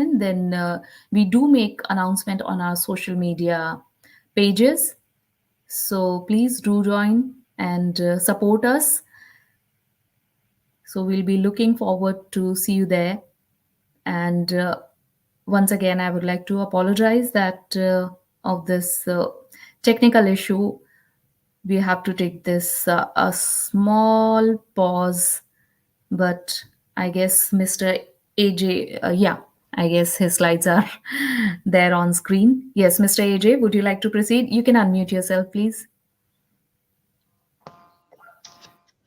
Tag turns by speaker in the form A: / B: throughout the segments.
A: then we do make announcement on our social media pages. So please do join and support us. So we'll be looking forward to see you there. And once again, I would like to apologize that of this technical issue. We have to take this a small pause, but I guess Mr. AJ, yeah, I guess his slides are there on screen. Yes, Mr. AJ, would you like to proceed? You can unmute yourself, please.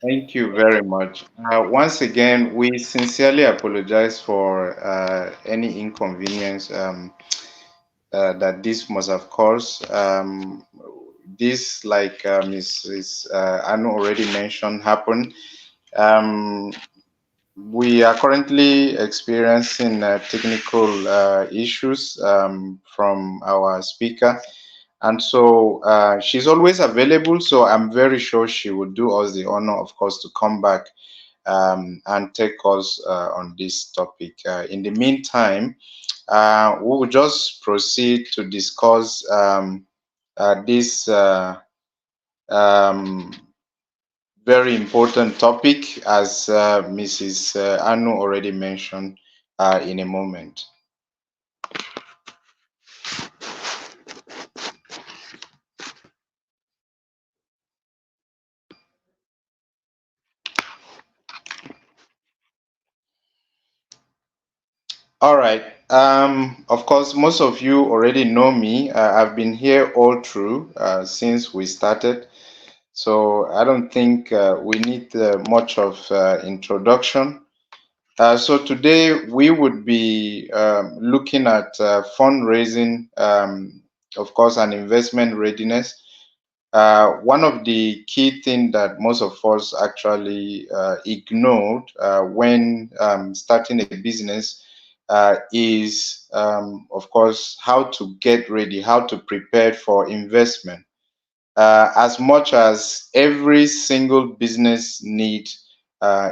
B: Thank you very much. Once again, we sincerely apologize for any inconvenience that this must have caused. This, like Mrs. Anu already mentioned, happened. Um, we are currently experiencing technical issues from our speaker. And so she's always available. So I'm very sure she will do us the honor, of course, to come back and take us on this topic. In the meantime, we will just proceed to discuss this um, very important topic, as Mrs. Anu already mentioned in a moment. All right. Of course, most of you already know me. I've been here all through since we started. So I don't think we need much of introduction. So today we would be looking at fundraising, of course, and investment readiness. One of the key things that most of us actually ignored when starting a business is, of course, how to get ready, how to prepare for investment. As much as every single business needs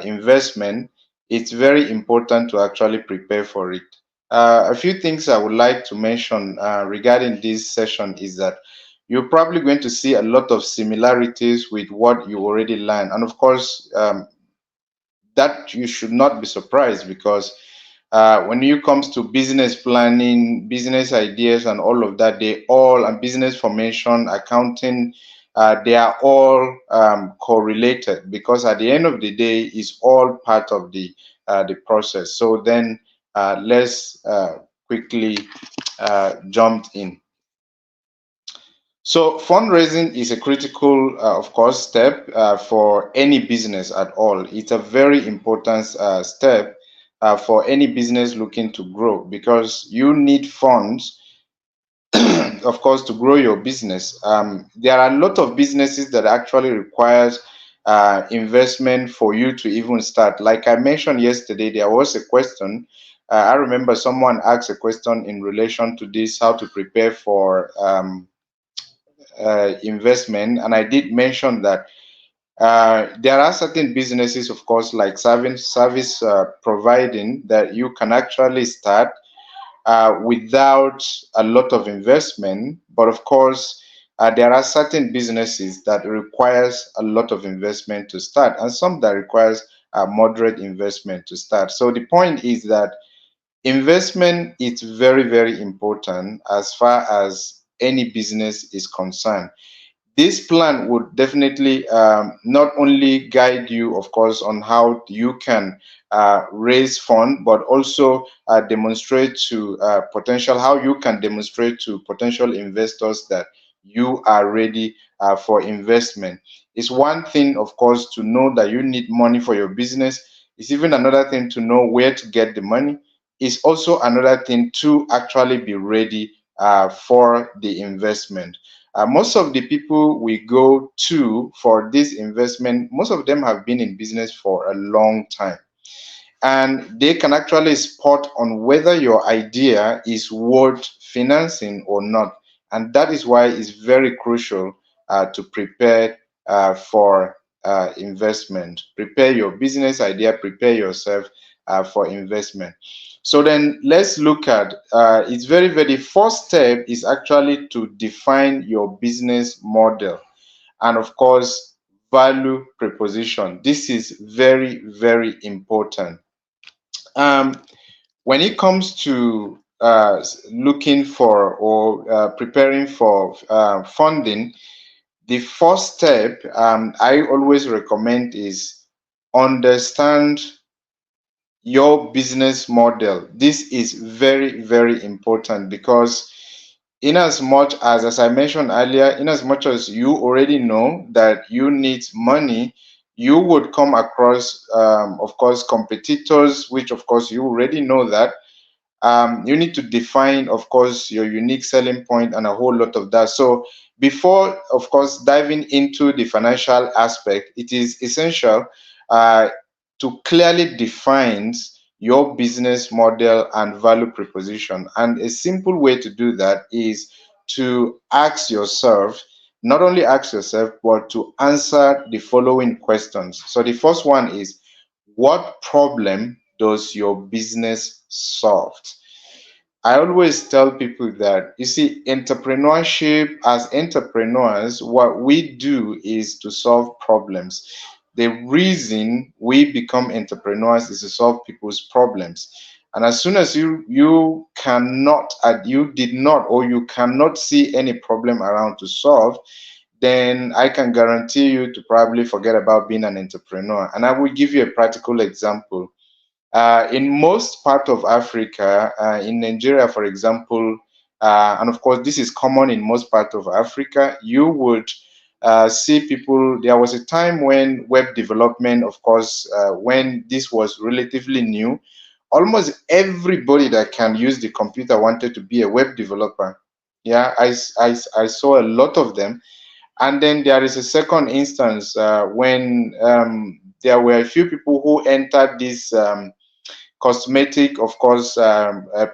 B: investment, it's very important to actually prepare for it. A few things I would like to mention regarding this session is that you're probably going to see a lot of similarities with what you already learned. And of course, that you should not be surprised, because when it comes to business planning, business ideas, and all of that, and business formation, accounting, they are all correlated, because at the end of the day, it's all part of the process. So then let's quickly jump in. So fundraising is a critical, of course, step for any business at all. It's a very important step for any business looking to grow, because you need funds, of course, to grow your business. There are a lot of businesses that actually requires investment for you to even start. Like I mentioned yesterday, there was a question. I remember someone asked a question in relation to this, how to prepare for investment, and I did mention that there are certain businesses, of course, like service providing, that you can actually start without a lot of investment. But of course, there are certain businesses that requires a lot of investment to start, and some that requires moderate investment to start. So the point is that investment is very, very important as far as any business is concerned. This plan would definitely not only guide you, of course, on how you can raise fund, but also demonstrate to how you can demonstrate to potential investors that you are ready for investment. It's one thing, of course, to know that you need money for your business. It's even another thing to know where to get the money. It's also another thing to actually be ready for the investment. Most of the people we go to for this investment, most of them have been in business for a long time, and they can actually spot on whether your idea is worth financing or not. And that is why it's very crucial to prepare for investment. Prepare your business idea, prepare yourself for investment. So then let's look at it's very first step is actually to define your business model, and of course value proposition. This is very important. Um, when it comes to looking for or preparing for funding, the first step I always recommend is understand your business model. This is very important, because in as much as I mentioned earlier, in as much as you already know that you need money, you would come across of course competitors, which of course you already know that. You need to define, of course, your unique selling point and a whole lot of that. So before, of course, diving into the financial aspect, it is essential uh, to clearly define your business model and value proposition. And a simple way to do that is to ask yourself, not only ask yourself, but to answer the following questions. So the first one is, what problem does your business solve? I always tell people that, you see, entrepreneurship, as entrepreneurs, what we do is to solve problems. The reason we become entrepreneurs is to solve people's problems. And as soon as you cannot, you did not, or you cannot see any problem around to solve, then I can guarantee you to probably forget about being an entrepreneur. And I will give you a practical example. In most part of Africa, in Nigeria, for example, and of course this is common in most part of Africa, you would see people. There was a time when web development, of course, when this was relatively new, almost everybody that can use the computer wanted to be a web developer. Yeah, I saw a lot of them. And then there is a second instance when there were a few people who entered this cosmetic, of course,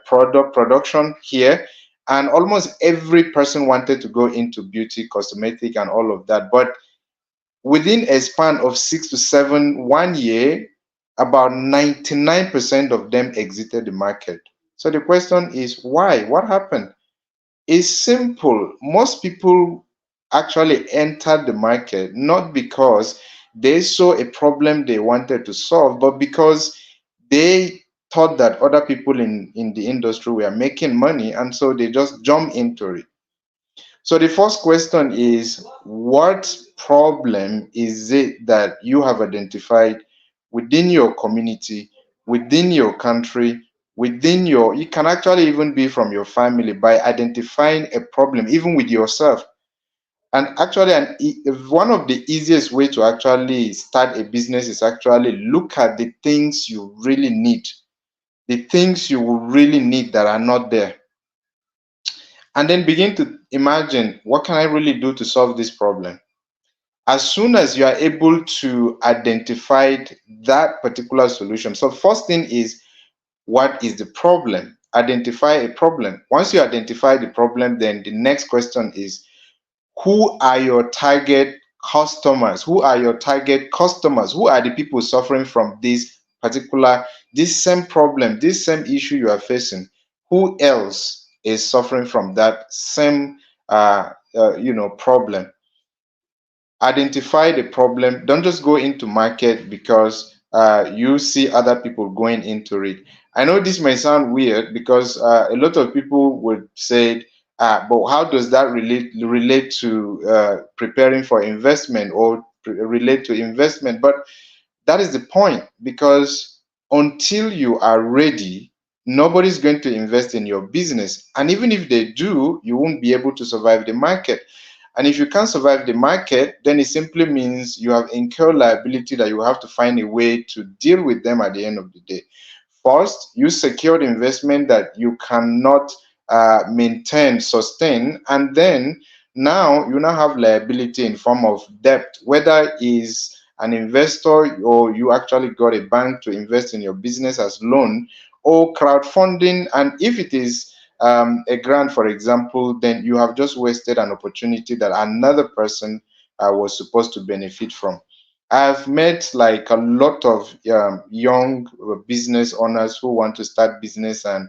B: product production here. And almost every person wanted to go into beauty, cosmetic, and all of that. But within a span of 6 to 7, 1 year, about 99% of them exited the market. So the question is, why? What happened? It's simple. Most people actually entered the market not because they saw a problem they wanted to solve, but because they thought that other people in the industry were making money, and so they just jumped into it. So the first question is, what problem is it that you have identified within your community, within your country, within your, it can actually even be from your family, by identifying a problem, even with yourself. And actually, one of the easiest way to actually start a business is actually look at the things you really need, the things you will really need that are not there, and then begin to imagine, what can I really do to solve this problem? As soon as you are able to identify that particular solution. So first thing is, what is the problem? Identify a problem. Once you identify the problem, then the next question is, who are your target customers? Who are your target customers? Who are the people suffering from this same problem, this same issue you are facing? Who else is suffering from that same problem? Identify the problem. Don't just go into market because you see other people going into it. I know this may sound weird, because a lot of people would say, but how does that relate to preparing for investment, or relate to investment? But that is the point, because until you are ready, nobody's going to invest in your business. And even if they do, you won't be able to survive the market. And if you can't survive the market, then it simply means you have incurred liability that you have to find a way to deal with them at the end of the day. First, you secured investment that you cannot maintain, sustain, and then now you now have liability in form of debt, whether is an investor, or you actually got a bank to invest in your business as loan, or crowdfunding. And if it is a grant, for example, then you have just wasted an opportunity that another person was supposed to benefit from. I've met like a lot of young business owners who want to start business, and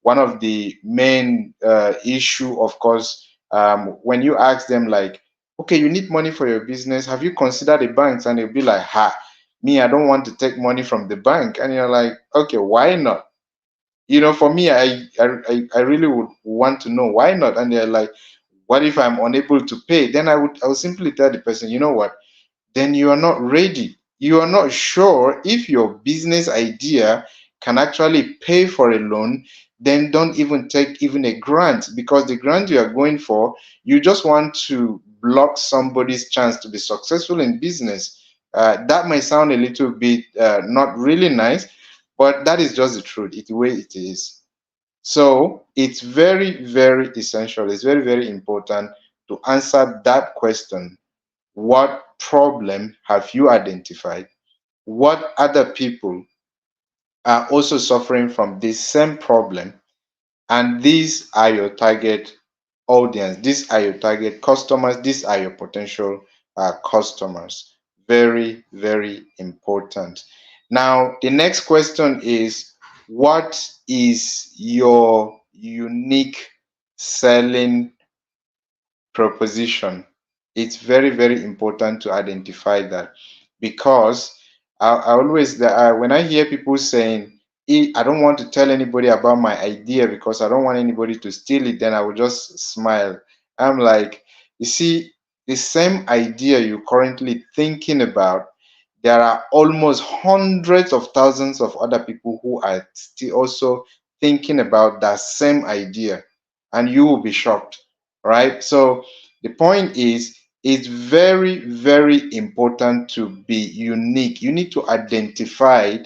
B: one of the main issue, of course, when you ask them like, okay, you need money for your business, have you considered the banks? And they'll be like, ha, me, I don't want to take money from the bank. And you're like, okay, why not? For me, I really would want to know why not. And they're like, what if I'm unable to pay? Then I would simply tell the person, you know what? Then you are not ready. You are not sure if your business idea can actually pay for a loan, then don't even take even a grant, because the grant you are going for, you just want to block somebody's chance to be successful in business. That might sound a little bit not really nice, but that is just the truth. It's the way it is. So it's very, very essential. It's very, very important to answer that question. What problem have you identified? What other people are also suffering from this same problem? And these are your target audience. These are your target customers. These are your potential customers. Very, very important. Now, the next question is, what is your unique selling proposition? It's very, very important to identify that, because I always, when I hear people saying, I don't want to tell anybody about my idea because I don't want anybody to steal it, then I will just smile. I'm like, you see, the same idea you're currently thinking about, there are almost hundreds of thousands of other people who are still also thinking about that same idea, and you will be shocked, right? So the point is, it's very, very important to be unique. You need to identify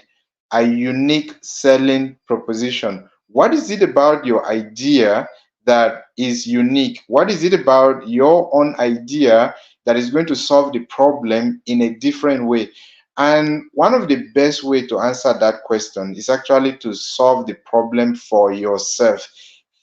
B: a unique selling proposition. What is it about your idea that is unique? What is it about your own idea that is going to solve the problem in a different way? And one of the best way to answer that question is actually to solve the problem for yourself.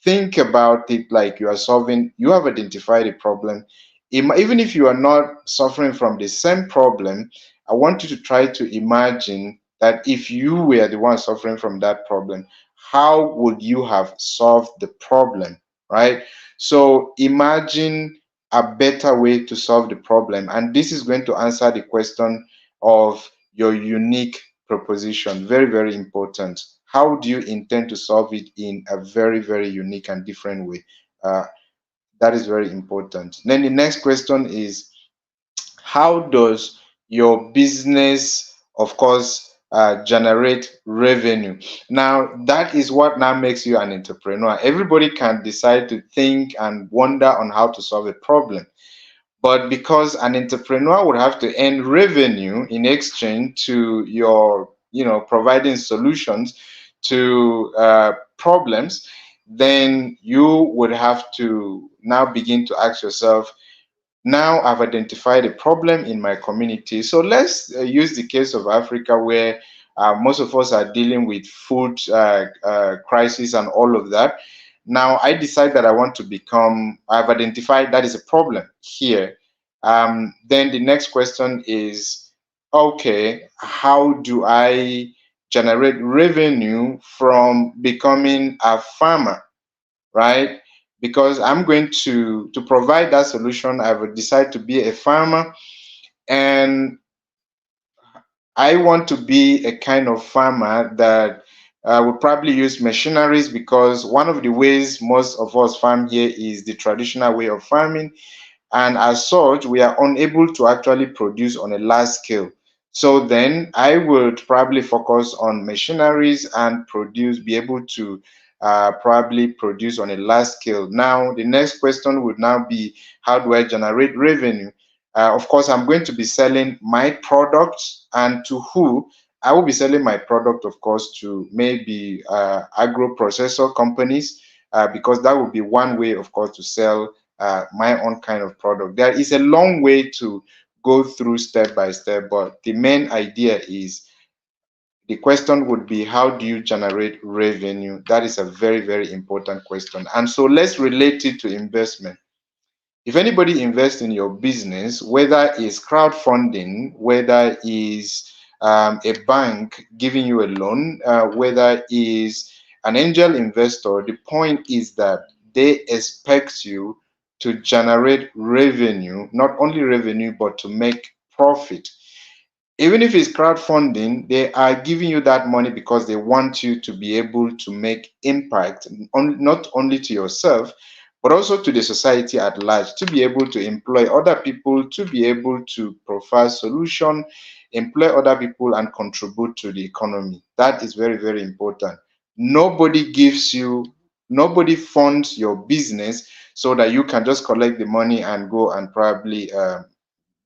B: Think about it like you are solving, you have identified a problem. Even if you are not suffering from the same problem, I want you to try to imagine that if you were the one suffering from that problem, how would you have solved the problem, right? So imagine a better way to solve the problem. And this is going to answer the question of your unique proposition. Very, very important. How do you intend to solve it in a very, very unique and different way? Uh, that is very important. Then the next question is, how does your business, of course, generate revenue? Now, that is what now makes you an entrepreneur. Everybody can decide to think and wonder on how to solve a problem. But because an entrepreneur would have to earn revenue in exchange to your, providing solutions to problems, then you would have to now begin to ask yourself, now I've identified a problem in my community. So let's use the case of Africa, where most of us are dealing with food crisis and all of that. Now I decide that I want to become, I've identified that is a problem here. Then the next question is, okay, how do I generate revenue from becoming a farmer? Right? Because I'm going to provide that solution. I would decide to be a farmer, and I want to be a kind of farmer that would probably use machineries, because one of the ways most of us farm here is the traditional way of farming, and as such we are unable to actually produce on a large scale. So then I would probably focus on machineries and be able to probably produce on a large scale. Now the next question would now be, how do I generate revenue? Of course, I'm going to be selling my products, and to who? I will be selling my product, of course, to maybe agro processor companies, because that would be one way, of course, to sell my own kind of product. There is a long way to go through step by step, but the main idea is, the question would be, how do you generate revenue? That is a very, very important question. And so let's relate it to investment. If anybody invests in your business, whether it's crowdfunding, whether it's a bank giving you a loan, whether it's an angel investor, the point is that they expect you to generate revenue, not only revenue, but to make profit. Even if it's crowdfunding, they are giving you that money because they want you to be able to make impact, not only to yourself, but also to the society at large, to be able to employ other people, to be able to provide solution, employ other people, and contribute to the economy. That is very, very important. Nobody gives you, nobody funds your business so that you can just collect the money and go and probably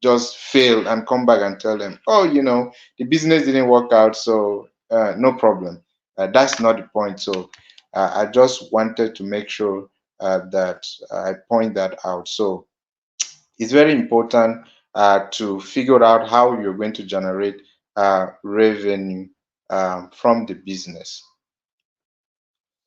B: just fail and come back and tell them, oh, the business didn't work out, so no problem. That's not the point. So I just wanted to make sure that I point that out. So it's very important to figure out how you're going to generate revenue from the business.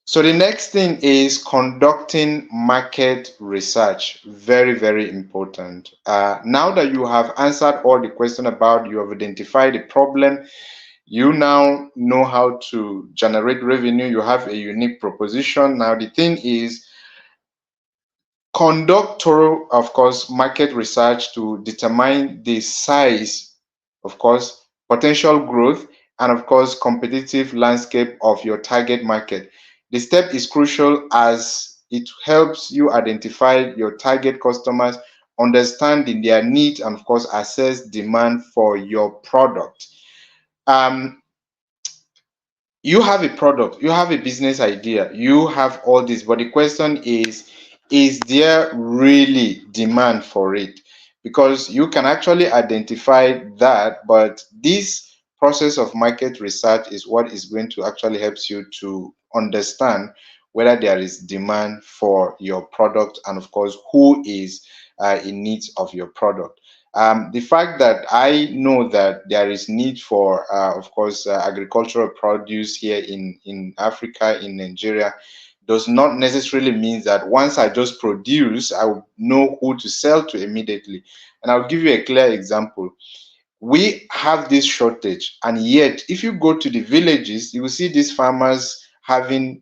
B: So the next thing is conducting market research. Very, very important. Now that you have answered all the question about, you have identified the problem, you now know how to generate revenue, you have a unique proposition. Now the thing is, conduct thorough, of course, market research to determine the size, of course, potential growth, and of course, competitive landscape of your target market. The step is crucial as it helps you identify your target customers, understanding their needs, and of course, assess demand for your product. Um, you have a product, you have a business idea, you have all this, but the question is there really demand for it? Because you can actually identify that, but this process of market research is what is going to actually helps you to understand whether there is demand for your product, and of course who is in need of your product. The fact that I know that there is need for, of course, agricultural produce here in Africa, in Nigeria, does not necessarily mean that once I just produce, I will know who to sell to immediately. And I'll give you a clear example. We have this shortage, and yet, if you go to the villages, you will see these farmers having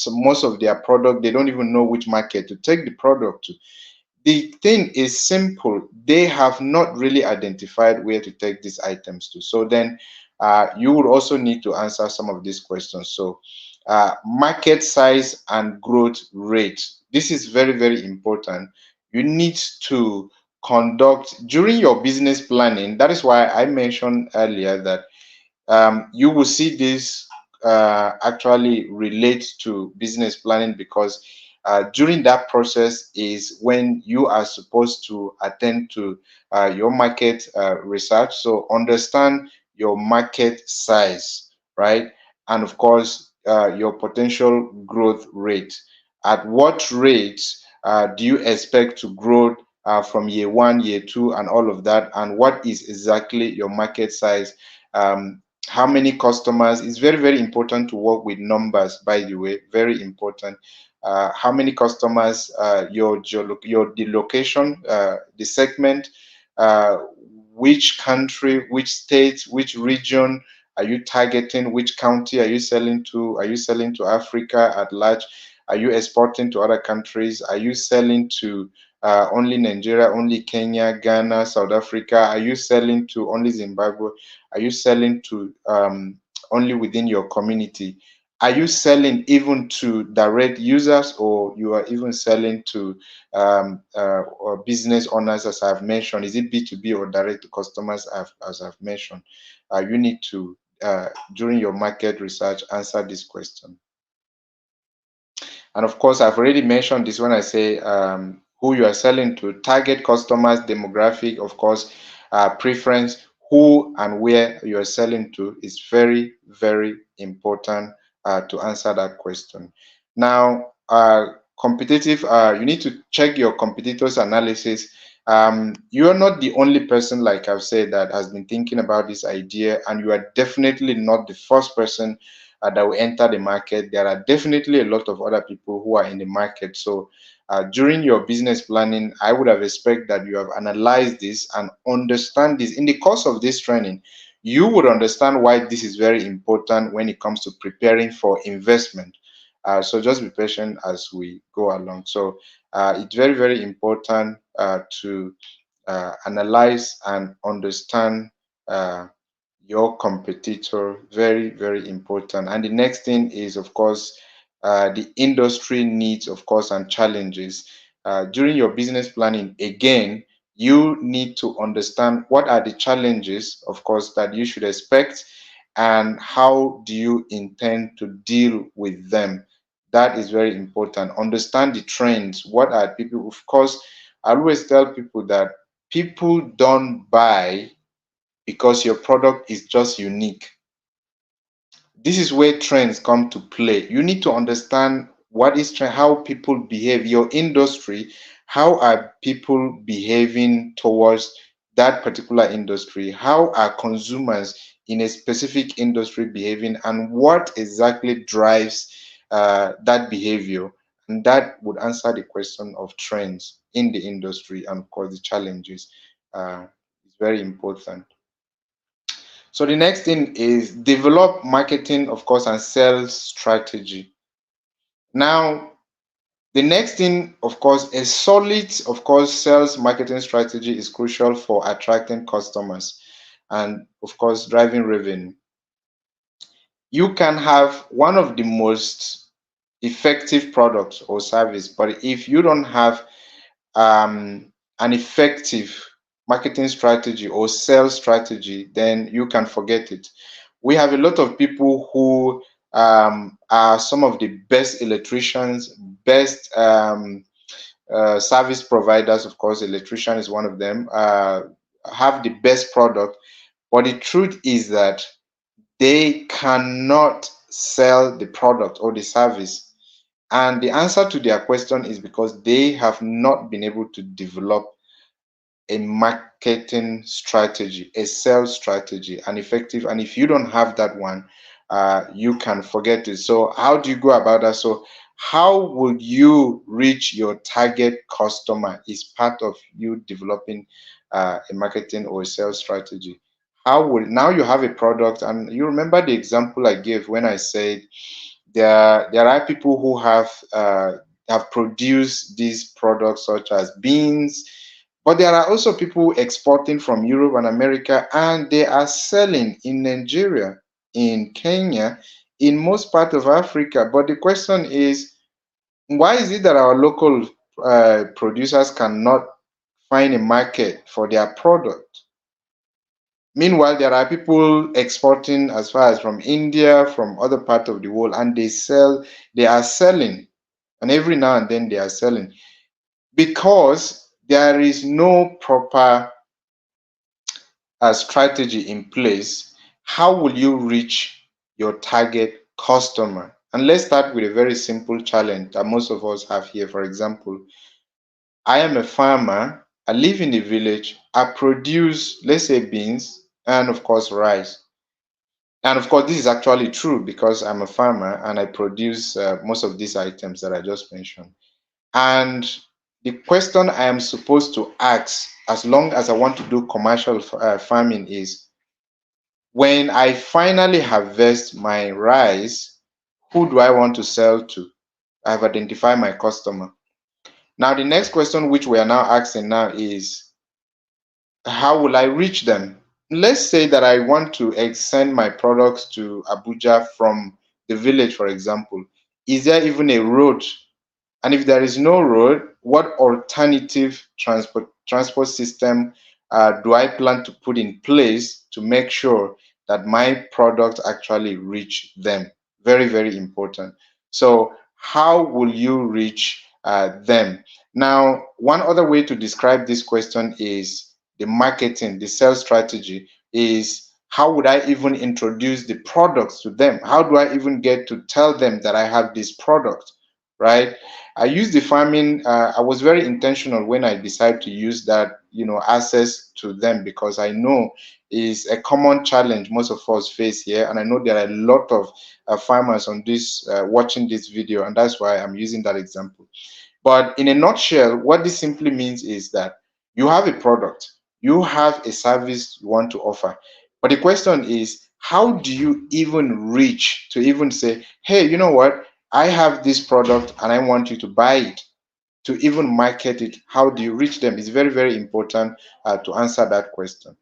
B: most of their product. They don't even know which market to take the product to. The thing is simple. They have not really identified where to take these items to. So then you would also need to answer some of these questions. So market size and growth rate. This is very, very important. You need to conduct during your business planning. That is why I mentioned earlier that you will see this actually relate to business planning, because during that process is when you are supposed to attend to your market research. So understand your market size, right? And of course, your potential growth rate. At what rate do you expect to grow from year one, year two, and all of that? And what is exactly your market size? How many customers? It's very, very important to work with numbers, by the way, very important. How many customers, your the location, the segment, uh, which country, which state, which region are you targeting, which county are you selling to? Are you selling to Africa at large? Are you exporting to other countries? Are you selling to only Nigeria, only Kenya, Ghana, South Africa? Are you selling to only Zimbabwe? Are you selling to only within your community? Are you selling even to direct users, or you are even selling to or business owners, as I've mentioned? Is it B2B or direct to customers, as I've mentioned? You need to, during your market research, answer this question. And of course, I've already mentioned this when I say who you are selling to, target customers, demographic, of course, preference, who and where you are selling to is very, very important to answer that question. Now, competitive, you need to check your competitors' analysis. You are not the only person, like I've said, that has been thinking about this idea, and you are definitely not the first person that will enter the market. There are definitely a lot of other people who are in the market. So during your business planning, I would have expected that you have analyzed this and understand this. In the course of this training, you would understand why this is very important when it comes to preparing for investment. So just be patient as we go along. So it's very, very important to analyze and understand uh, your competitor. Very, very important. And the next thing is, of course, the industry needs, of course, and challenges. During your business planning, again, you need to understand what are the challenges, of course, that you should expect, and how do you intend to deal with them. That is very important. Understand the trends. What are people, of course, I always tell people that people don't buy because your product is just unique. This is where trends come to play. You need to understand what is trend, how people behave, your industry, how are people behaving towards that particular industry, how are consumers in a specific industry behaving, and what exactly drives that behavior. And that would answer the question of trends in the industry and, of course, the challenges. It's very important. So the next thing is develop marketing, of course, and sales strategy. Now, the next thing, of course, a solid, of course, sales marketing strategy is crucial for attracting customers and, of course, driving revenue. You can have one of the most effective products or service, but if you don't have an effective marketing strategy or sales strategy, then you can forget it. We have a lot of people who are some of the best electricians, best service providers. Of course, electrician is one of them. Have the best product, but the truth is that they cannot sell the product or the service. And the answer to their question is because they have not been able to develop a marketing strategy, a sales strategy, an effective. And if you don't have that one, you can forget it. So, how do you go about that? So, how will you reach your target customer is part of you developing a marketing or a sales strategy. How will now you have a product, and you remember the example I gave when I said there are people who have produced these products such as beans, but there are also people exporting from Europe and America, and they are selling in Nigeria, in Kenya, in most part of Africa. But the question is, why is it that our local producers cannot find a market for their product? Meanwhile, there are people exporting as far as from India, from other parts of the world, and they are selling, and every now and then they are selling because there is no proper strategy in place. How will you reach your target customer? And let's start with a very simple challenge that most of us have here. For example, I am a farmer, I live in the village, I produce, let's say, beans and, of course, rice. And of course, this is actually true because I'm a farmer and I produce most of these items that I just mentioned. And the question I am supposed to ask, as long as I want to do commercial farming, is when I finally harvest my rice, who do I want to sell to? I've identified my customer. Now, the next question which we are now asking now is, how will I reach them? Let's say that I want to send my products to Abuja from the village, for example. Is there even a road? And if there is no road, what alternative transport system do I plan to put in place to make sure that my products actually reach them? Very, very important. So, how will you reach them? Now, one other way to describe this question is the marketing, the sales strategy is how would I even introduce the products to them? How do I even get to tell them that I have this product? right? I use the farming. I was very intentional when I decided to use that, access to them, because I know is a common challenge most of us face here, and I know there are a lot of farmers on this watching this video, and that's why I'm using that example. But in a nutshell, what this simply means is that you have a product, you have a service you want to offer. But the question is, how do you even reach to even say, hey, you know what? I have this product and I want you to buy it, to even market it. How do you reach them? It's very, very important to answer that question.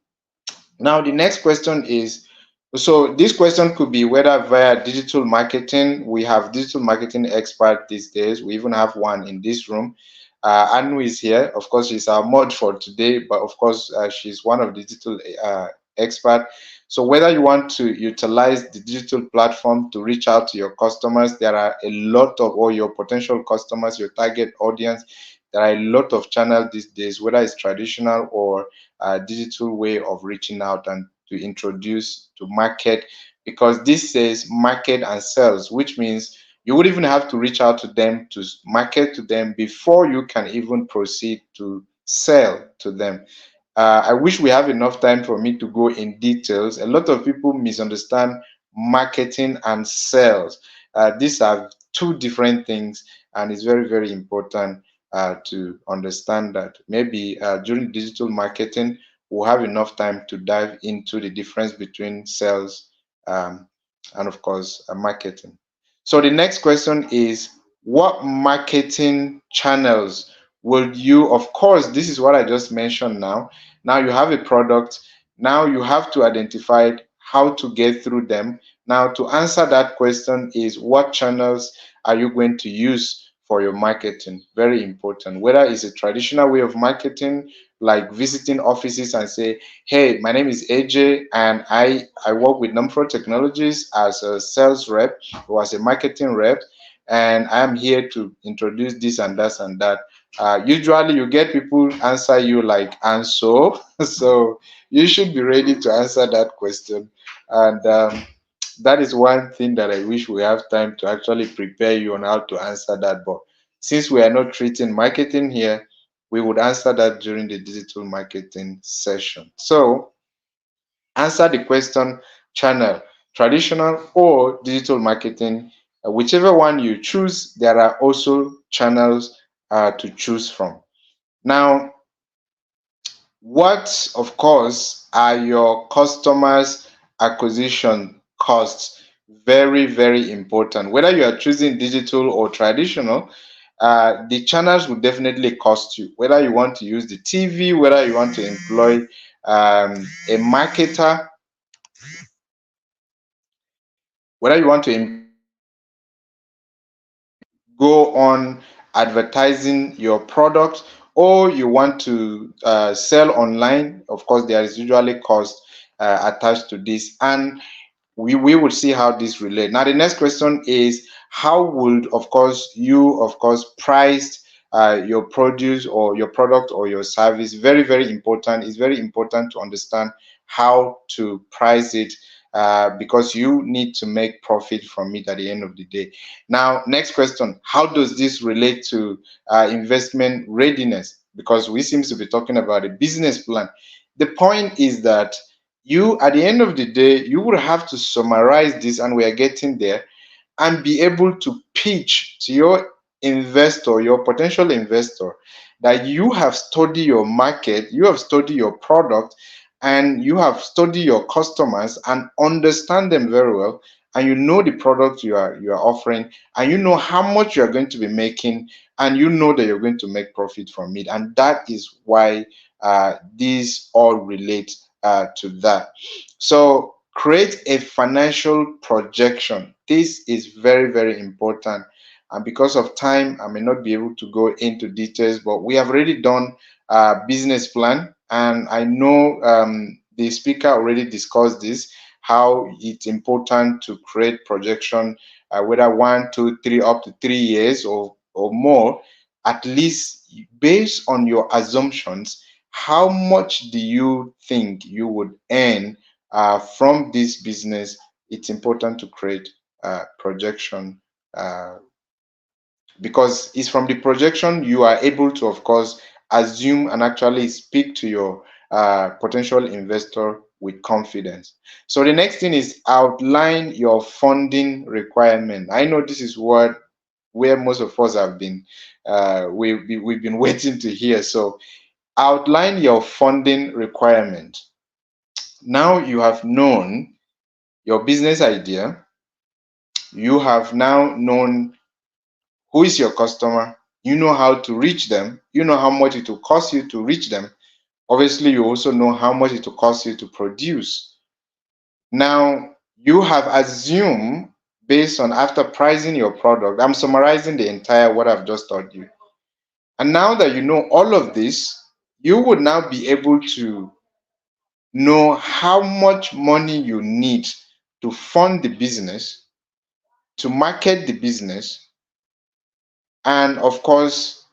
B: Now, the next question is, so this question could be whether via digital marketing. We have digital marketing expert these days. We even have one in this room. Anu is here. Of course, she's our mod for today, but of course, she's one of the digital expert. So whether you want to utilize the digital platform to reach out to your customers, there are a lot of, or your potential customers, your target audience, there are a lot of channels these days, whether it's traditional or digital way of reaching out and to introduce to market, because this says market and sales, which means you would even have to reach out to them to market to them before you can even proceed to sell to them. I wish we have enough time for me to go in details. A lot of people misunderstand marketing and sales. These are two different things, and it's very, very important to understand that. Maybe during digital marketing, we'll have enough time to dive into the difference between sales and, of course, marketing. So the next question is, what marketing channels will you, of course, this is what I just mentioned now. Now you have a product. Now you have to identify how to get through them. Now, to answer that question is, what channels are you going to use for your marketing? Very important. Whether it's a traditional way of marketing, like visiting offices and say, hey, my name is AJ and I work with Nomfro Technologies as a sales rep or as a marketing rep, and I'm here to introduce this and that and that. Usually you get people answer you like, and so, so you should be ready to answer that question. And that is one thing that I wish we have time to actually prepare you on how to answer that. But since we are not treating marketing here, we would answer that during the digital marketing session. So answer the question: channel, traditional or digital marketing, whichever one you choose, there are also channels to choose from. Now, what, of course, are your customers' acquisition costs? Very, very important. Whether you are choosing digital or traditional, the channels will definitely cost you. Whether you want to use the TV, whether you want to employ a marketer, whether you want to go on advertising your product, or you want to sell online, of course, there is usually cost attached to this. And we would see how this relate. Now, the next question is, how would, of course, you, of course, price your produce or your product or your service? Very, very important. It's very important to understand how to price it, because you need to make profit from it at the end of the day. Now, next question, how does this relate to investment readiness? Because we seem to be talking about a business plan. The point is that you, at the end of the day, you will have to summarize this, and we are getting there, and be able to pitch to your investor, your potential investor, that you have studied your market, you have studied your product, and you have studied your customers and understand them very well, and you know the product you are offering, and you know how much you are going to be making, and you know that you're going to make profit from it. And that is why these all relate to that. So create a financial projection. This is very, very important. And because of time, I may not be able to go into details, but we have already done a business plan. And I know the speaker already discussed this, how it's important to create projection, whether 1, 2, 3, up to 3 years or more, at least based on your assumptions. How much do you think you would earn from this business? It's important to create projection because it's from the projection you are able to, of course, assume and actually speak to your potential investor with confidence. So the next thing is outline your funding requirement. I know this is what where most of us have been we've been waiting to hear. So outline your funding requirement. Now you have known your business idea, you have now known who is your customer, you know how to reach them, you know how much it will cost you to reach them. Obviously, you also know how much it will cost you to produce. Now, you have assumed based on after pricing your product, I'm summarizing the entire what I've just told you. And now that you know all of this, you would now be able to know how much money you need to fund the business, to market the business, and of course,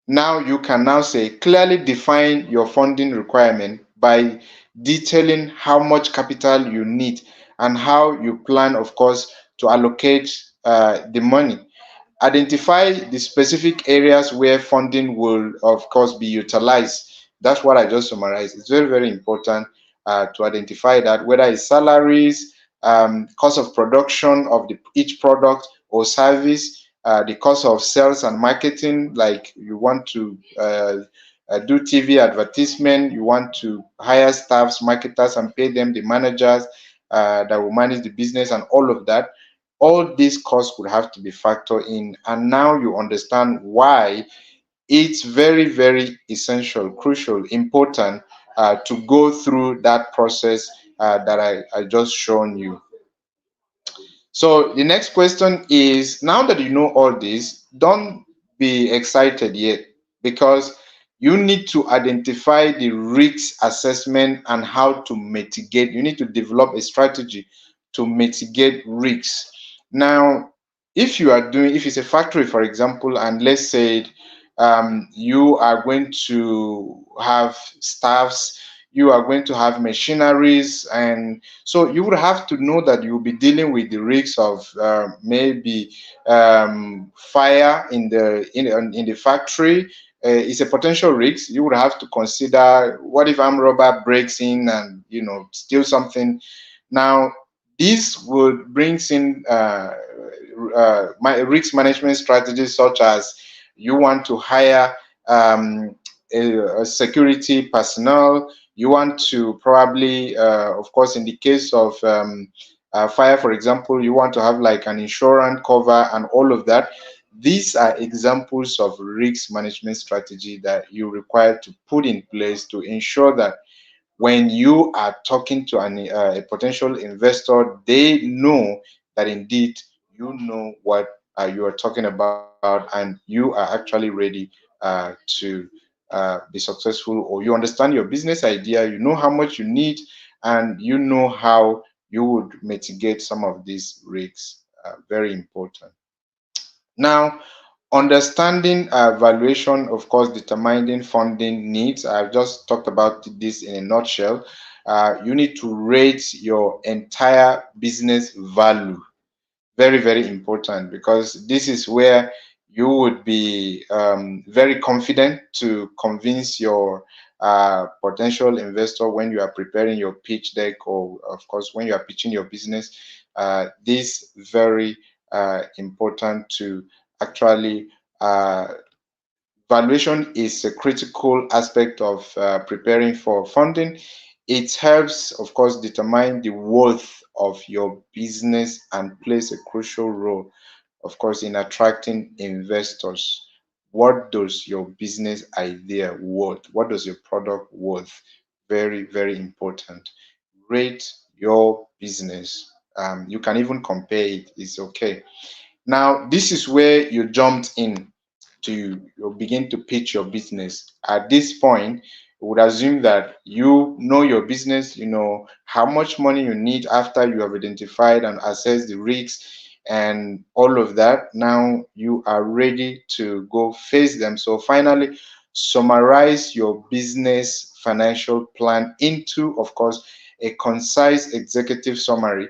B: now you can now say clearly define your funding requirement by detailing how much capital you need and how you plan, of course, to allocate the money. Identify the specific areas where funding will, of course, be utilized. That's what I just summarized. It's very, very important to identify that, whether it's salaries, cost of production of each product or service, the cost of sales and marketing, like you want to do TV advertisement, you want to hire staffs, marketers, and pay them the managers that will manage the business and all of that. All these costs would have to be factored in, and now you understand why it's very, very essential, crucial, important to go through that process that I just shown you. So the next question is, now that you know all this, don't be excited yet, because you need to identify the risk assessment and how to mitigate. You need to develop a strategy to mitigate risks. Now, if it's a factory, for example, and let's say you are going to have staffs, you are going to have machineries, and so you would have to know that you'll be dealing with the risks of maybe fire in the factory. It's a potential risk. You would have to consider, what if armed robber breaks in and steal something. Now, this would brings in risk management strategies, such as you want to hire a security personnel. You want to probably, of course, in the case of fire, for example, you want to have like an insurance cover and all of that. These are examples of risk management strategy that you require to put in place to ensure that when you are talking to a potential investor, they know that indeed you know what you are talking about, and you are actually ready to be successful, or you understand your business idea, you know how much you need, and you know how you would mitigate some of these risks. Very important. Now, understanding valuation, of course, determining funding needs. I've just talked about this in a nutshell. You need to rate your entire business value. Very, very important, because this is where you would be very confident to convince your potential investor when you are preparing your pitch deck, or of course when you are pitching your business. This very important to actually valuation is a critical aspect of preparing for funding. It helps, of course, determine the worth of your business and plays a crucial role, of course, in attracting investors. What does your business idea worth? What does your product worth? Very, very important. Rate your business. You can even compare it. It's okay. Now, this is where you jumped in to you begin to pitch your business. At this point, we would assume that you know your business, you know how much money you need after you have identified and assessed the risks and all of that. Now you are ready to go face them. So finally, summarize your business financial plan into, of course, a concise executive summary.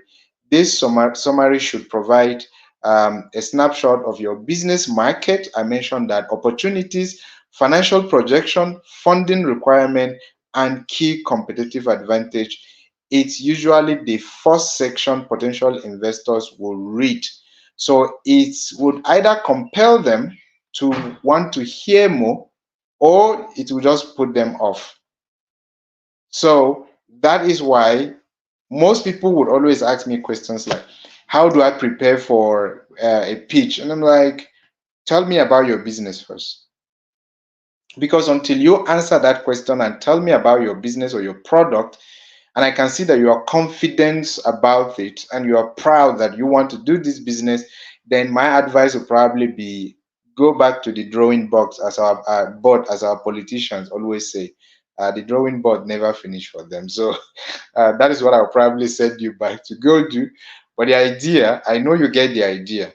B: This summary should provide a snapshot of your business market. I mentioned that opportunities, financial projection, funding requirement, and key competitive advantage. It's usually the first section potential investors will read. So it would either compel them to want to hear more, or it will just put them off. So that is why most people would always ask me questions like, how do I prepare for a pitch? And I'm like, tell me about your business first. Because until you answer that question and tell me about your business or your product, and I can see that you are confident about it and you are proud that you want to do this business, then my advice would probably be go back to the drawing box, as our board, as our politicians always say. The drawing board never finish for them. So that is what I'll probably send you back to go do. But the idea, I know you get the idea.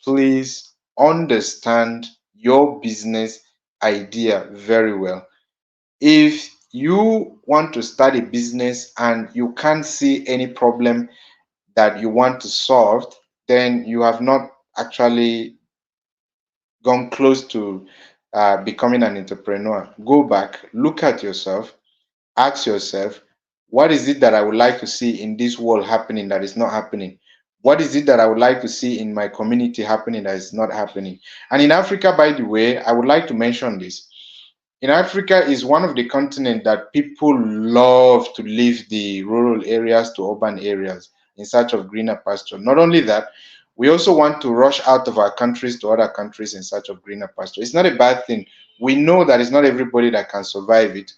B: Please understand your business idea very well. If you want to start a business and you can't see any problem that you want to solve, then you have not actually gone close to becoming an entrepreneur. Go back, look at yourself, ask yourself, what is it that I would like to see in this world happening that is not happening? What is it that I would like to see in my community happening that is not happening? And in Africa, by the way, I would like to mention this. In Africa is one of the continents that people love to leave the rural areas to urban areas in search of greener pasture. Not only that, we also want to rush out of our countries to other countries in search of greener pasture. It's not a bad thing. We know that it's not everybody that can survive it.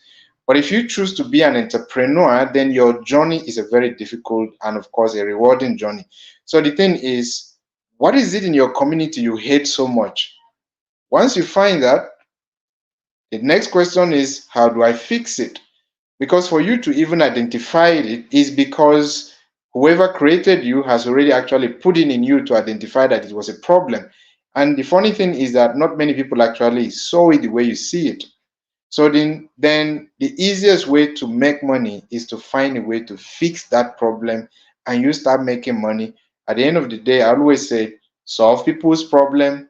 B: But if you choose to be an entrepreneur, then your journey is a very difficult and, of course, a rewarding journey. So the thing is, what is it in your community you hate so much? Once you find that, the next question is, how do I fix it? Because for you to even identify it is because whoever created you has already actually put in you to identify that it was a problem. And the funny thing is that not many people actually saw it the way you see it. So then the easiest way to make money is to find a way to fix that problem, and you start making money. At the end of the day, I always say, solve people's problem,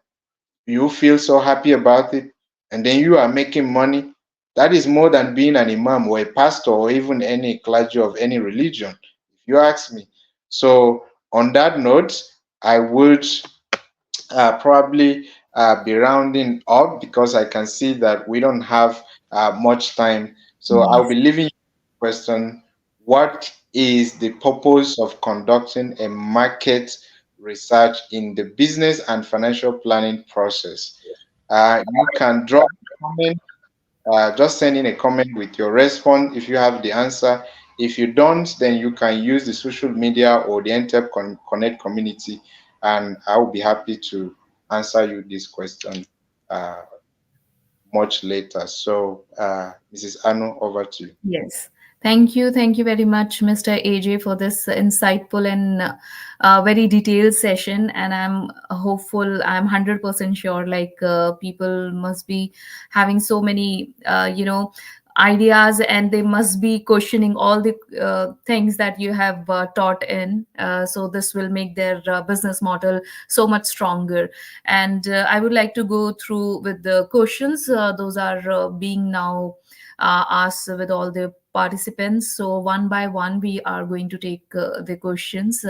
B: you feel so happy about it, and then you are making money. That is more than being an imam or a pastor or even any clergy of any religion, if you ask me. So on that note, I would probably be rounding up because I can see that we don't have much time. So I'll
A: Yes.
B: be leaving you a question. What is the purpose of conducting a market research in the business and financial planning process? You can drop a comment, just send in a comment with your response if you have the answer. If you don't, then you can use the social media or the NTEP Connect community, and I will be happy to answer you this question uh, much later. So, Mrs. Anu, over to you.
A: Yes. Thank you. Thank you very much, Mr. AJ, for this insightful and very detailed session. And I'm hopeful, I'm 100% sure, like people must be having so many, ideas, and they must be questioning all the things that you have taught in. So this will make their business model so much stronger. And I would like to go through with the questions. Those are being now asked with all the participants. So one by one, we are going to take the questions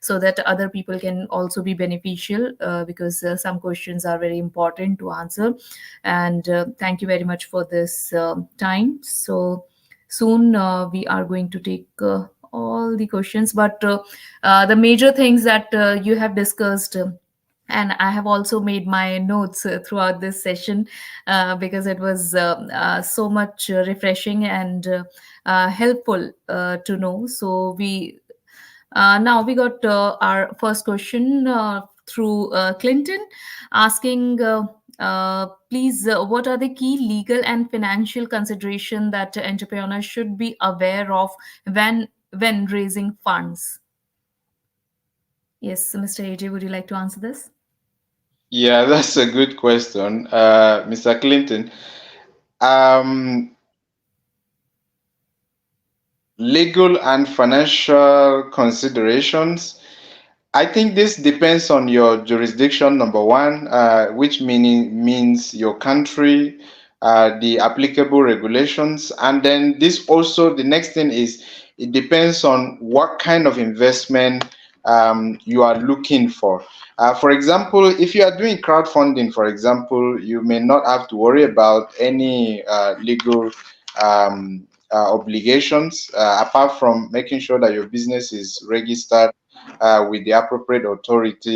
A: so that other people can also be beneficial because some questions are very important to answer. And thank you very much for this time. So soon we are going to take all the questions, but the major things that you have discussed. And I have also made my notes throughout this session because it was so much refreshing and helpful to know. So we now we got our first question through Clinton asking. Please, what are the key legal and financial consideration that entrepreneurs should be aware of when raising funds? Yes, Mr. AJ, would you like to answer this?
B: Yeah, that's a good question, Mr. Clinton. Um, Legal and financial considerations. I think this depends on your jurisdiction, number one, which means your country, the applicable regulations, and then this also the next thing is it depends on what kind of investment you are looking for. For example, if you are doing crowdfunding, for example, you may not have to worry about any legal obligations apart from making sure that your business is registered with the appropriate authorities.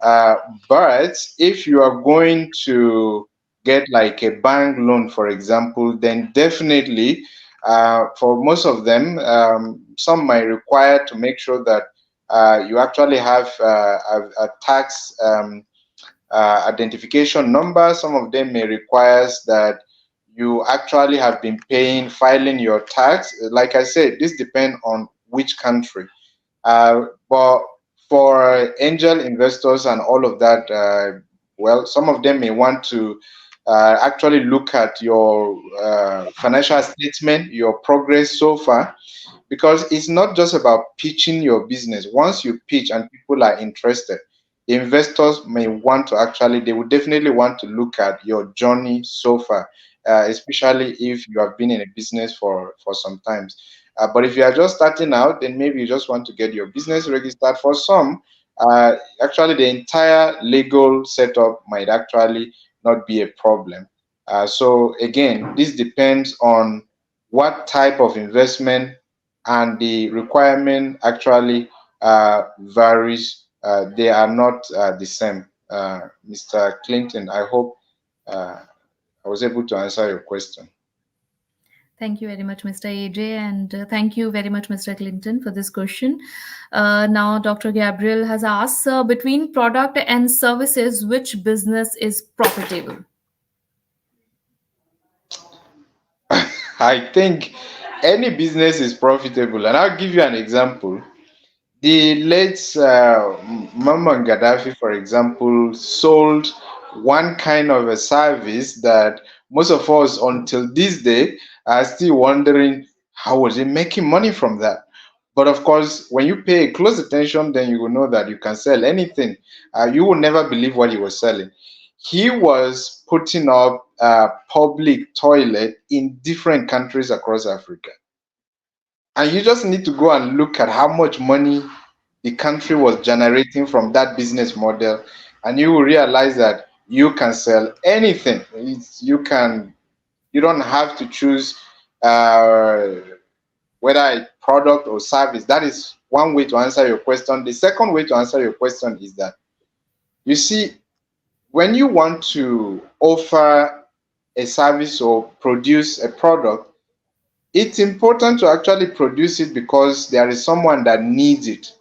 B: Uh, but if you are going to get like a bank loan, for example, then definitely for most of them, some might require to make sure that you actually have a tax identification number. Some of them may requires that you actually have been paying, filing your tax. Like I said, this depends on which country. But for angel investors and all of that, well, some of them may want to actually look at your financial statement, your progress so far, because it's not just about pitching your business. Once you pitch and people are interested, investors may want to actually, they would definitely want to look at your journey so far, especially if you have been in a business for some times. But if you are just starting out, then maybe you just want to get your business registered. For some, actually, the entire legal setup might actually not be a problem. So again, this depends on what type of investment, and the requirement actually varies. They are not the same. Mr. Clinton, I hope uh, I was able to answer your question.
A: Thank you very much, Mr. AJ, and thank you very much, Mr. Clinton, for this question. Now, Dr. Gabriel has asked, between product and services, which business is profitable?
B: I think any business is profitable, and I'll give you an example. The late Muammar Gaddafi, for example, sold one kind of a service that most of us until this day are still wondering how was he making money from that. But of course, when you pay close attention, then you will know that you can sell anything. You will never believe what he was selling. He was putting up a public toilet in different countries across Africa. And you just need to go and look at how much money the country was generating from that business model, and you will realize that you can sell anything. You don't have to choose uh, whether a product or service. That is one way to answer your question. The second way to answer your question is that you see, when you want to offer a service or produce a product, it's important to actually produce it because there is someone that needs it.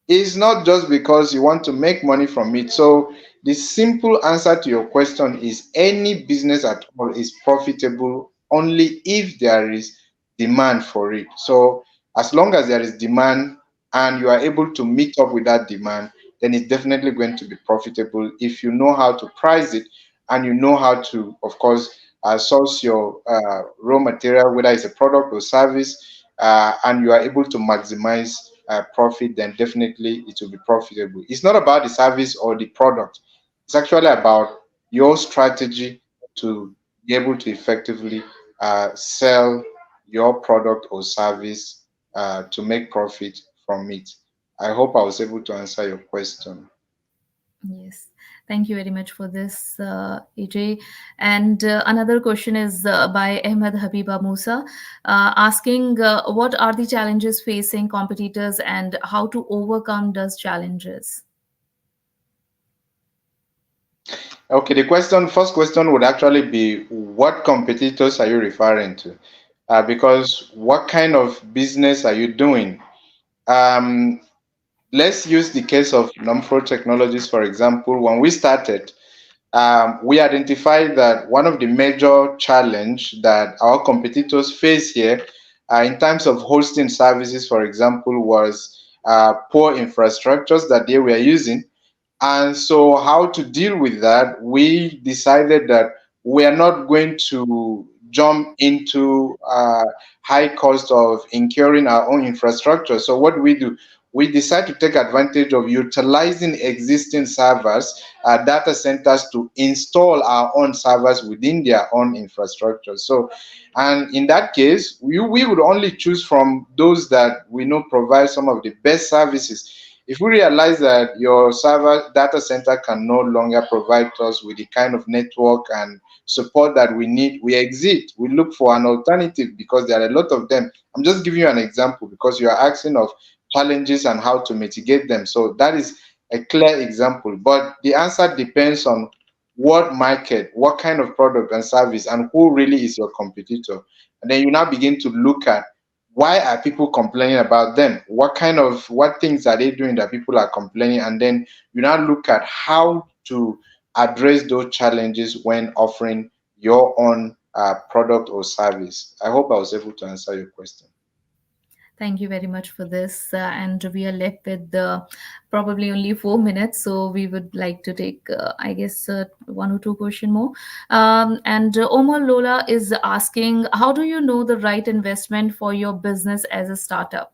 B: It's not just because you want to make money from it. So the simple answer to your question is any business at all is profitable only if there is demand for it. So as long as there is demand and you are able to meet up with that demand, then it's definitely going to be profitable if you know how to price it and you know how to, of course, source your raw material, whether it's a product or service, and you are able to maximize profit, then definitely it will be profitable. It's not about the service or the product. It's actually about your strategy to be able to effectively sell your product or service to make profit from it. I hope I was able to answer your question.
A: Yes, thank you very much for this, AJ. And another question is by Ahmed Habiba Musa, asking what are the challenges facing competitors and how to overcome those challenges?
B: Okay, the first question would actually be what competitors are you referring to? Because what kind of business are you doing? Um, let's use the case of Nomfro Technologies, for example. When we started, we identified that one of the major challenge that our competitors face here in terms of hosting services, for example, was poor infrastructures that they were using. And so, how to deal with that, we decided that we are not going to jump into high cost of incurring our own infrastructure. So, what do? we decide to take advantage of utilizing existing servers, data centers, to install our own servers within their own infrastructure. So, and in that case, we would only choose from those that we know provide some of the best services. If we realize that your server data center can no longer provide us with the kind of network and support that we need, we exit. We look for an alternative because there are a lot of them. I'm just giving you an example because you are asking of challenges and how to mitigate them. So that is a clear example. But the answer depends on what market, what kind of product and service, and who really is your competitor. And then you now begin to look at why are people complaining about them? What things are they doing that people are complaining? And then you now look at how to address those challenges when offering your own product or service. I hope I was able to answer your question.
A: Thank you very much for this. And we are left with probably only 4 minutes, so we would like to take, I guess, one or two question more. And Omar Lola is asking, how do you know the right investment for your business as a startup?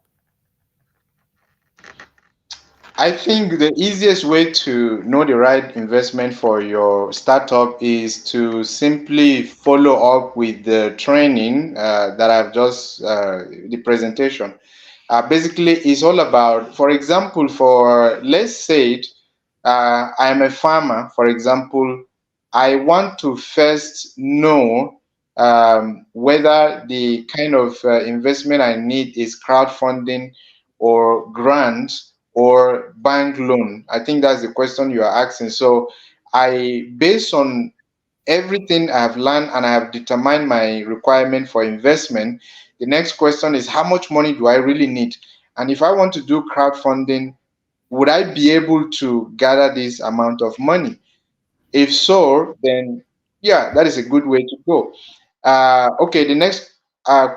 B: I think the easiest way to know the right investment for your startup is to simply follow up with the training that I've just, the presentation. Basically, it's all about, for example, for let's say I'm a farmer, for example, I want to first know whether the kind of investment I need is crowdfunding or grant or bank loan. I think that's the question you are asking. So based on everything I have learned and I have determined my requirement for investment, the next question is how much money do I really need? And if I want to do crowdfunding, would I be able to gather this amount of money? If so, then yeah, that is a good way to go. Okay, the next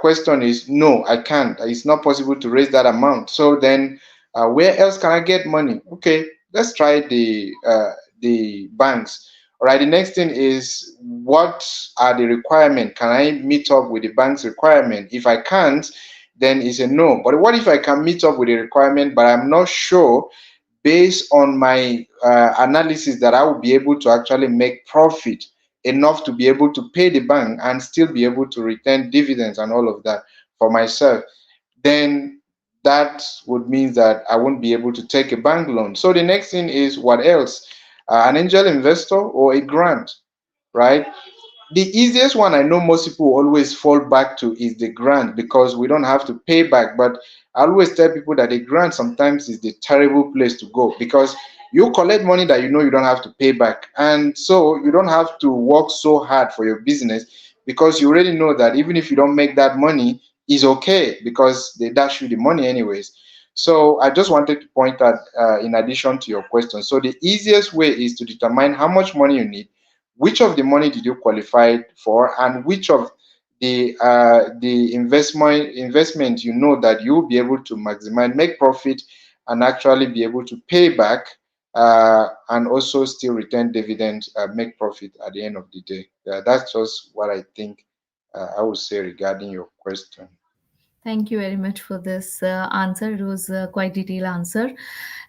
B: question is no, I can't. It's not possible to raise that amount. So then, where else can I get money? Okay, let's try the banks. All right. The next thing is what are the requirements? Can I meet up with the bank's requirement? If I can't, then it's a no. But what if I can meet up with the requirement, but I'm not sure based on my analysis that I will be able to actually make profit enough to be able to pay the bank and still be able to return dividends and all of that for myself, then that would mean that I won't be able to take a bank loan. So the next thing is what else? An angel investor or a grant, right? The easiest one I know most people always fall back to is the grant because we don't have to pay back. But I always tell people that the grant sometimes is the terrible place to go because you collect money that you know you don't have to pay back. And so you don't have to work so hard for your business because you already know that even if you don't make that money, is okay because they dash you the money anyways. So I just wanted to point out, in addition to your question, so the easiest way is to determine how much money you need, which of the money did you qualify for, and which of the investment you know that you'll be able to maximize, make profit, and actually be able to pay back, and also still return dividend, make profit at the end of the day. That's just what I think I would say regarding your question.
A: Thank you very much for this answer. It was a quite detailed answer.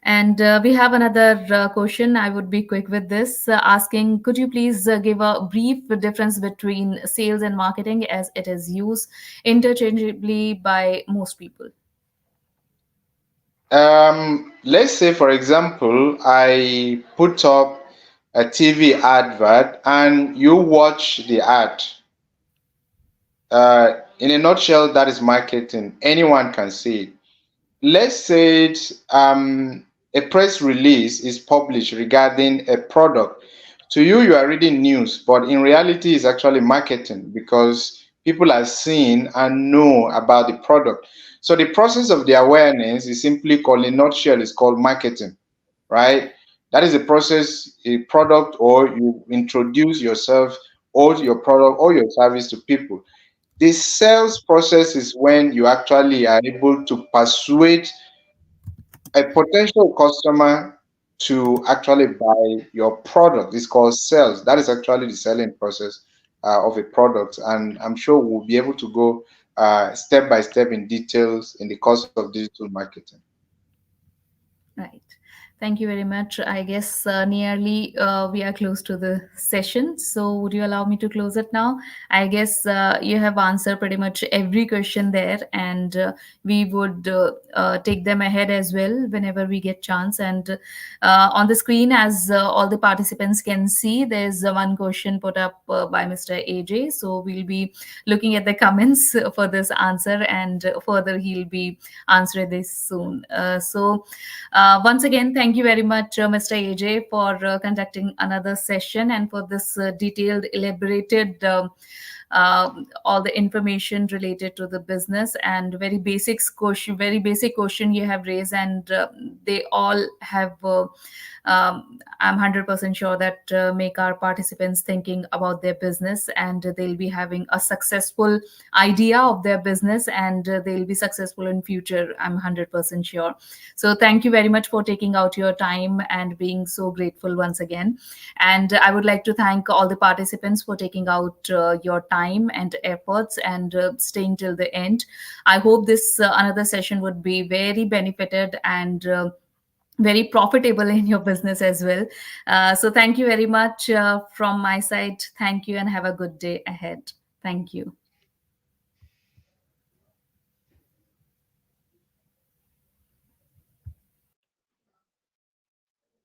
A: And we have another question. I would be quick with this, asking, could you please give a brief difference between sales and marketing as it is used interchangeably by most people?
B: Let's say, for example, I put up a TV advert and you watch the ad. In a nutshell, that is marketing. Anyone can see it. Let's say a press release is published regarding a product. To you, you are reading news, but in reality, it's actually marketing because people are seeing and know about the product. So the process of the awareness is simply called, in a nutshell, is called marketing, right? That is a process, a product, or you introduce yourself or your product or your service to people. The sales process is when you actually are able to persuade a potential customer to actually buy your product. It's called sales. That is actually the selling process of a product. And I'm sure we'll be able to go step by step in details in the course of digital marketing.
A: Right. Thank you very much. I guess nearly we are close to the session. So, would you allow me to close it now? I guess you have answered pretty much every question there, and we would take them ahead as well whenever we get chance. And on the screen, as all the participants can see, there's one question put up by Mr. AJ. So, we'll be looking at the comments for this answer, and further he'll be answering this soon. Once again, thank you very much, Mr. AJ, for conducting another session and for this detailed, elaborated all the information related to the business and very basic question you have raised, and they all have. I'm 100% sure that make our participants thinking about their business, and they'll be having a successful idea of their business, and they'll be successful in future. I'm 100% sure. So thank you very much for taking out your time and being so grateful once again. And I would like to thank all the participants for taking out your time and efforts and staying till the end. I hope this another session would be very benefited and very profitable in your business as well. So thank you very much from my side. Thank you and have a good day ahead. Thank you.